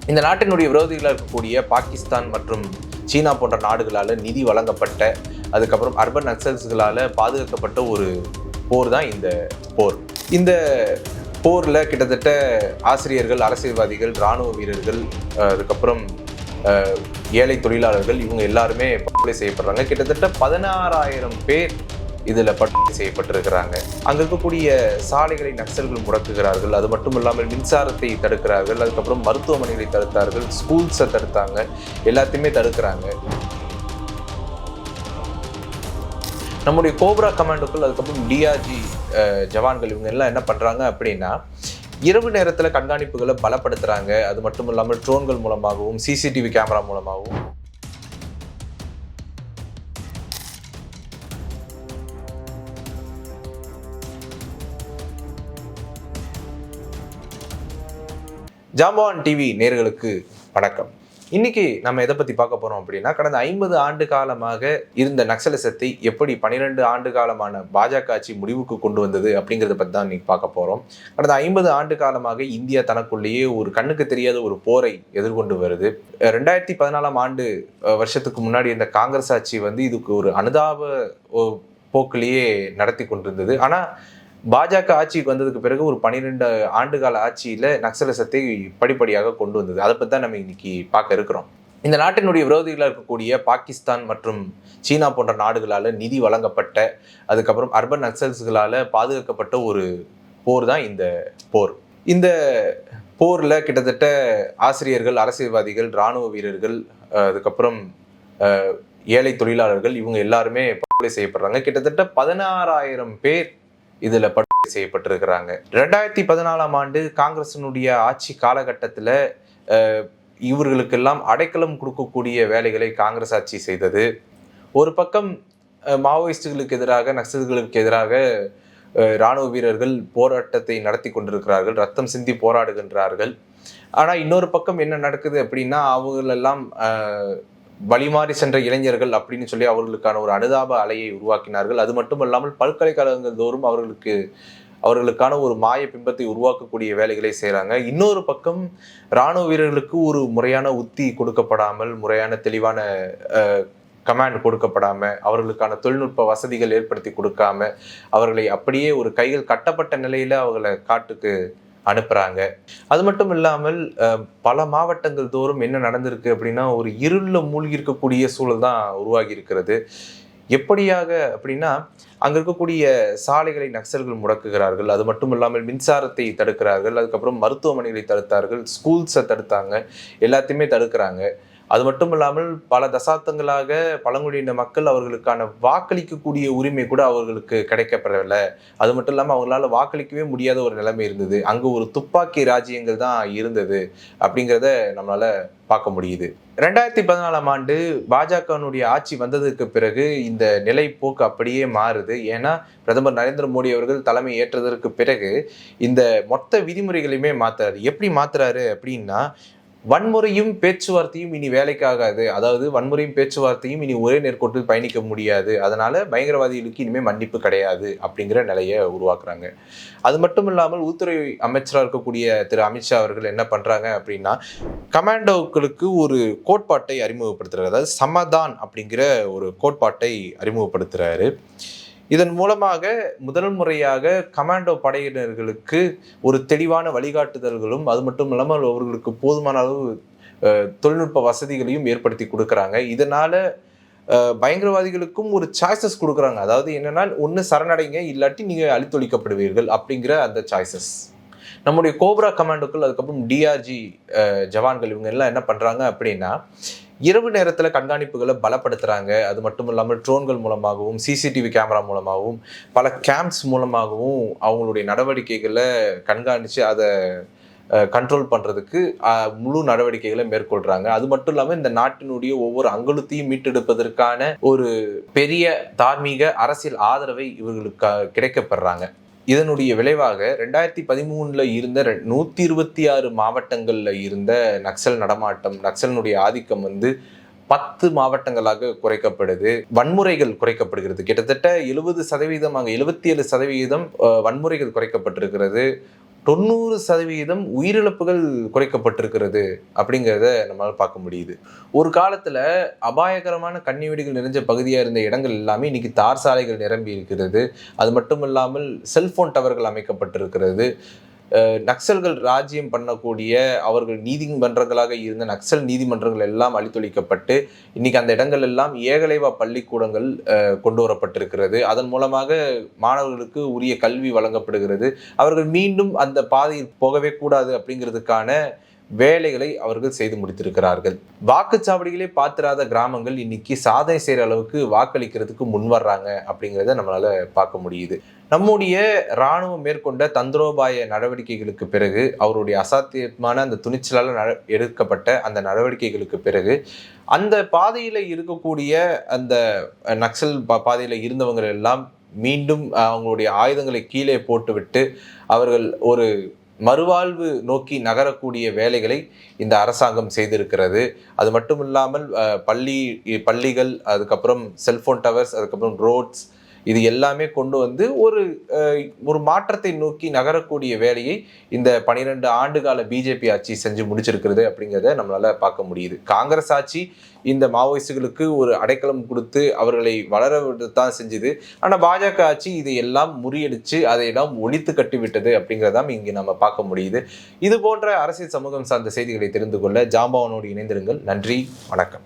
இந்த நாட்டினுடைய விரோதிகளாக இருக்கக்கூடிய பாகிஸ்தான் மற்றும் சீனா போன்ற நாடுகளால் நிதி வழங்கப்பட்ட, அதுக்கப்புறம் அர்பன் நக்சல்ஸ்களால் பாதுகாக்கப்பட்ட ஒரு போர் தான் இந்த போர். இந்த போரில் கிட்டத்தட்ட ஆசிரியர்கள், அரசியல்வாதிகள், இராணுவ வீரர்கள், அதுக்கப்புறம் ஏழை தொழிலாளர்கள், இவங்க எல்லாருமே படுகொலை செய்யப்படுறாங்க. கிட்டத்தட்ட 16,000 பேர் இதில் படுகொலை செய்யப்பட்டிருக்கிறாங்க. அங்கே இருக்கக்கூடிய சாலைகளை நக்சல்கள் முடக்குகிறார்கள். அது மட்டும் இல்லாமல் மின்சாரத்தை தடுக்கிறார்கள். அதுக்கப்புறம் மருத்துவமனைகளை தடுத்தார்கள், ஸ்கூல்ஸை தடுத்தாங்க, எல்லாத்தையுமே தடுக்கிறாங்க. நம்முடைய கோப்ரா கமாண்டோக்கள், அதுக்கப்புறம் டிஆர்ஜி ஜவான்கள், இவங்க எல்லாம் என்ன பண்ணுறாங்க அப்படின்னா, இரவு நேரத்தில் கண்காணிப்புகளை பலப்படுத்துகிறாங்க. அது மட்டும் இல்லாமல் ட்ரோன்கள் மூலமாகவும் சிசிடிவி கேமரா மூலமாகவும் ஜாம்பவான் டிவி நேயர்களுக்கு வணக்கம். இன்னைக்கு நம்ம எதை பற்றி பார்க்க போகிறோம் அப்படின்னா, கடந்த 50 ஆண்டு காலமாக இருந்த நக்சலிசத்தை எப்படி 12 ஆண்டு காலமான பாஜக ஆட்சி முடிவுக்கு கொண்டு வந்தது அப்படிங்கிறத பற்றி தான் இன்னைக்கு பார்க்க போகிறோம். கடந்த 50 ஆண்டு காலமாக இந்தியா தனக்குள்ளேயே ஒரு கண்ணுக்கு தெரியாத ஒரு போரை எதிர்கொண்டு வருது. 2014 ஆண்டு வருஷத்துக்கு முன்னாடி இந்த காங்கிரஸ் ஆட்சி இதுக்கு ஒரு அனுதாப போக்கிலேயே நடத்தி கொண்டிருந்தது. ஆனால் பாஜக ஆட்சிக்கு வந்ததுக்கு பிறகு ஒரு 12 ஆண்டுகால ஆட்சியில் நக்சலிசத்தை படிப்படியாக கொண்டு வந்தது. அதை பற்றி தான் நம்ம இன்னைக்கு பார்க்க இருக்கிறோம். இந்த நாட்டினுடைய விரோதிகளாக இருக்கக்கூடிய பாகிஸ்தான் மற்றும் சீனா போன்ற நாடுகளால் நிதி வழங்கப்பட்ட, அதுக்கப்புறம் அர்பன் நக்சல்ஸ்களால் பாதுகாக்கப்பட்ட ஒரு போர் தான் இந்த போர். இந்த போரில் கிட்டத்தட்ட ஆசிரியர்கள், அரசியல்வாதிகள், இராணுவ வீரர்கள், அதுக்கப்புறம் ஏழை தொழிலாளர்கள், இவங்க எல்லாருமே படுகொலை செய்யப்படுறாங்க. கிட்டத்தட்ட 16,000 பேர் இதில் படுகொலை செய்யப்பட்டிருக்கிறாங்க. 2014 ஆண்டு காங்கிரசினுடைய ஆட்சி காலகட்டத்தில் இவர்களுக்கெல்லாம் அடைக்கலம் கொடுக்கக்கூடிய வேலைகளை காங்கிரஸ் ஆட்சி செய்தது. ஒரு பக்கம் மாவோயிஸ்டுகளுக்கு எதிராக, நக்சல்களுக்கு எதிராக இராணுவ வீரர்கள் போராட்டத்தை நடத்தி கொண்டிருக்கிறார்கள், ரத்தம் சிந்தி போராடுகின்றார்கள். ஆனால் இன்னொரு பக்கம் என்ன நடக்குது அப்படின்னா, அவங்களெல்லாம் வழிமாறி சென்ற இளைஞர்கள் அப்படின்னு சொல்லி அவர்களுக்கான ஒரு அனுதாப அலையை உருவாக்கினார்கள். அது மட்டும் இல்லாமல் பல்கலைக்கழகங்கள் தோறும் அவர்களுக்கான ஒரு மாய பிம்பத்தை உருவாக்கக்கூடிய வேலைகளை செய்கிறாங்க. இன்னொரு பக்கம் இராணுவ வீரர்களுக்கு ஒரு முறையான உத்தி கொடுக்கப்படாமல், முறையான தெளிவான கமாண்ட் கொடுக்கப்படாமல், அவர்களுக்கான தொழில்நுட்ப வசதிகள் ஏற்படுத்தி கொடுக்காம, அவர்களை அப்படியே ஒரு கைகள் கட்டப்பட்ட நிலையில் அவர்களை காட்டுக்கு அனுப்புகிறாங்க. அது மட்டும் இல்லாமல் பல மாவட்டங்கள் தோறும் என்ன நடந்திருக்கு அப்படின்னா, ஒரு இருளில் மூழ்கி இருக்கக்கூடிய சூழல் தான் உருவாகி இருக்கிறது. எப்படியாக அப்படின்னா, அங்கே இருக்கக்கூடிய சாலைகளை நக்சல்கள் முடக்குகிறார்கள். அது மட்டும் இல்லாமல் மின்சாரத்தை தடுக்கிறார்கள். அதுக்கப்புறம் மருத்துவமனைகளை தடுத்தார்கள், ஸ்கூல்ஸை தடுத்தாங்க, எல்லாத்தையுமே தடுக்கிறாங்க. அது மட்டும் இல்லாமல் பல தசாப்தங்களாக பழங்குடியின மக்கள் அவர்களுக்கான வாக்களிக்கக்கூடிய உரிமை கூட அவர்களுக்கு கிடைக்கப்படவில்லை. அது மட்டும் இல்லாமல் அவங்களால வாக்களிக்கவே முடியாத ஒரு நிலைமை இருந்தது. அங்கே ஒரு துப்பாக்கி ராஜ்யங்கள் தான் இருந்தது அப்படிங்கிறத நம்மளால பார்க்க முடியுது. 2014 ஆண்டு பாஜகனுடைய ஆட்சி வந்ததுக்கு பிறகு இந்த நிலை போக்கு அப்படியே மாறுது. ஏன்னா பிரதமர் நரேந்திர மோடி அவர்கள் தலைமை ஏற்றதற்கு பிறகு இந்த மொத்த விதிமுறைகளையுமே மாத்துறாரு. எப்படி மாத்துறாரு அப்படின்னா, வன்முறையும் பேச்சுவார்த்தையும் இனி வேலைக்காகாது. அதாவது வன்முறையும் பேச்சுவார்த்தையும் இனி ஒரே நேர்கோட்டில் பயணிக்க முடியாது. அதனால பயங்கரவாதிகளுக்கு இனிமேல் மன்னிப்பு கிடையாது அப்படிங்கிற நிலையை உருவாக்குறாங்க. அது மட்டும் இல்லாமல் உள்துறை அமைச்சராக இருக்கக்கூடிய திரு அமித்ஷா அவர்கள் என்ன பண்றாங்க அப்படின்னா, கமாண்டோக்களுக்கு ஒரு கோட்பாட்டை அறிமுகப்படுத்துறாரு. அதாவது சமதான் அப்படிங்கிற ஒரு கோட்பாட்டை அறிமுகப்படுத்துறாரு. இதன் மூலமாக முதல் முறையாக கமாண்டோ படையினர்களுக்கு ஒரு தெளிவான வழிகாட்டுதல்களும், அது மட்டும் இல்லாமல் அவர்களுக்கு போதுமான அளவு தொழில்நுட்ப வசதிகளையும் ஏற்படுத்தி கொடுக்குறாங்க. இதனால பயங்கரவாதிகளுக்கும் ஒரு சாய்ஸஸ் கொடுக்குறாங்க. அதாவது என்னன்னா, ஒன்று சரணடைங்க, இல்லாட்டி நீங்கள் அழித்தொழிக்கப்படுவீர்கள் அப்படிங்கிற அந்த சாய்ஸஸ். நம்முடைய கோப்ரா கமாண்டோக்கள், அதுக்கப்புறம் டிஆர்ஜி ஜவான்கள், இவங்க எல்லாம் என்ன பண்ணுறாங்க அப்படின்னா, இரவு நேரத்தில் கண்காணிப்புகளை பலப்படுத்துகிறாங்க. அது மட்டும் இல்லாமல் ட்ரோன்கள் மூலமாகவும் சிசிடிவி கேமரா மூலமாகவும் பல கேம்ப்ஸ் மூலமாகவும் அவங்களுடைய நடவடிக்கைகளை கண்காணித்து அதை கண்ட்ரோல் பண்ணுறதுக்கு முழு நடவடிக்கைகளை மேற்கொள்கிறாங்க. அது மட்டும் இல்லாமல் இந்த நாட்டினுடைய ஒவ்வொரு அங்குலத்தையும் மீட்டெடுப்பதற்கான ஒரு பெரிய தார்மீக அரசியல் ஆதரவை இவர்களுக்கு கிடைக்கப்பெறாங்க. இதனுடைய விளைவாக 2013 இருந்த 126 மாவட்டங்களில் இருந்த நக்சல் நடமாட்டம், நக்சலினுடைய ஆதிக்கம் 10 மாவட்டங்களாக குறைக்கப்படுது. வன்முறைகள் குறைக்கப்படுகிறது. கிட்டத்தட்ட 70%, அங்கே 77% வன்முறைகள் குறைக்கப்பட்டிருக்கிறது. 90% உயிரிழப்புகள் குறைக்கப்பட்டிருக்கிறது அப்படிங்கிறத நம்மளால பார்க்க முடியுது. ஒரு காலத்துல அபாயகரமான கன்னி வெடிகள் நிறைஞ்ச பகுதியா இருந்த இடங்கள் எல்லாமே இன்னைக்கு தார் சாலைகள் நிரம்பி இருக்கிறது. அது மட்டும் இல்லாமல் செல்போன் டவர்கள் அமைக்கப்பட்டிருக்கிறது. நக்சல்கள் ராஜ்யம் பண்ணக்கூடிய அவர்கள் நீதிமன்றங்களாக இருந்த நக்சல் நீதிமன்றங்கள் எல்லாம் அழித்தொழிக்கப்பட்டு இன்னைக்கு அந்த இடங்கள் எல்லாம் ஏகலைவா பள்ளிக்கூடங்கள் கொண்டு வரப்பட்டிருக்கிறது. அதன் மூலமாக மாணவர்களுக்கு உரிய கல்வி வழங்கப்படுகிறது. அவர்கள் மீண்டும் அந்த பாதையில் போகவே கூடாது அப்படிங்கிறதுக்கான வேலைகளை அவர்கள் செய்து முடித்திருக்கிறார்கள். வாக்குச்சாவடிகளே பார்த்திராத கிராமங்கள் இன்னைக்கு சாதனை செய்கிற அளவுக்கு வாக்களிக்கிறதுக்கு முன் வர்றாங்க அப்படிங்கிறத நம்மளால பார்க்க முடியுது. நம்முடைய இராணுவம் மேற்கொண்ட தந்திரோபாய நடவடிக்கைகளுக்கு பிறகு, அவருடைய அசாத்தியமான அந்த துணிச்சலால் எடுக்கப்பட்ட அந்த நடவடிக்கைகளுக்கு பிறகு, அந்த பாதையில இருக்கக்கூடிய அந்த நக்சல் பாதையில இருந்தவங்க எல்லாம் மீண்டும் அவங்களுடைய ஆயுதங்களை கீழே போட்டுவிட்டு அவர்கள் ஒரு மறுவாழ்வு நோக்கி நகரக்கூடிய வேலைகளை இந்த அரசாங்கம் செய்திருக்கிறது. அது மட்டும் இல்லாமல் பள்ளிகள், அதுக்கப்புறம் செல்போன் டவர்ஸ், அதுக்கப்புறம் ரோட்ஸ், இது எல்லாமே கொண்டு வந்து ஒரு மாற்றத்தை நோக்கி நகரக்கூடிய வேலையை இந்த 12 ஆண்டுகால பிஜேபி ஆட்சி செஞ்சு முடிச்சிருக்கிறது அப்படிங்கிறத நம்மளால பார்க்க முடியுது. காங்கிரஸ் ஆட்சி இந்த மாவோயிஸ்டுகளுக்கு ஒரு அடைக்கலம் கொடுத்து அவர்களை வளர விடத்தான் செஞ்சுது. ஆனால் பாஜக ஆட்சி இதையெல்லாம் முறியடிச்சு அதையெல்லாம் ஒழித்து கட்டிவிட்டது அப்படிங்கிறதாம் இங்கே நம்ம பார்க்க முடியுது. இது போன்ற அரசியல் சமூகம் சார்ந்த செய்திகளை தெரிந்து கொள்ள ஜாம்பவானோடு இணைந்திருங்கள். நன்றி, வணக்கம்.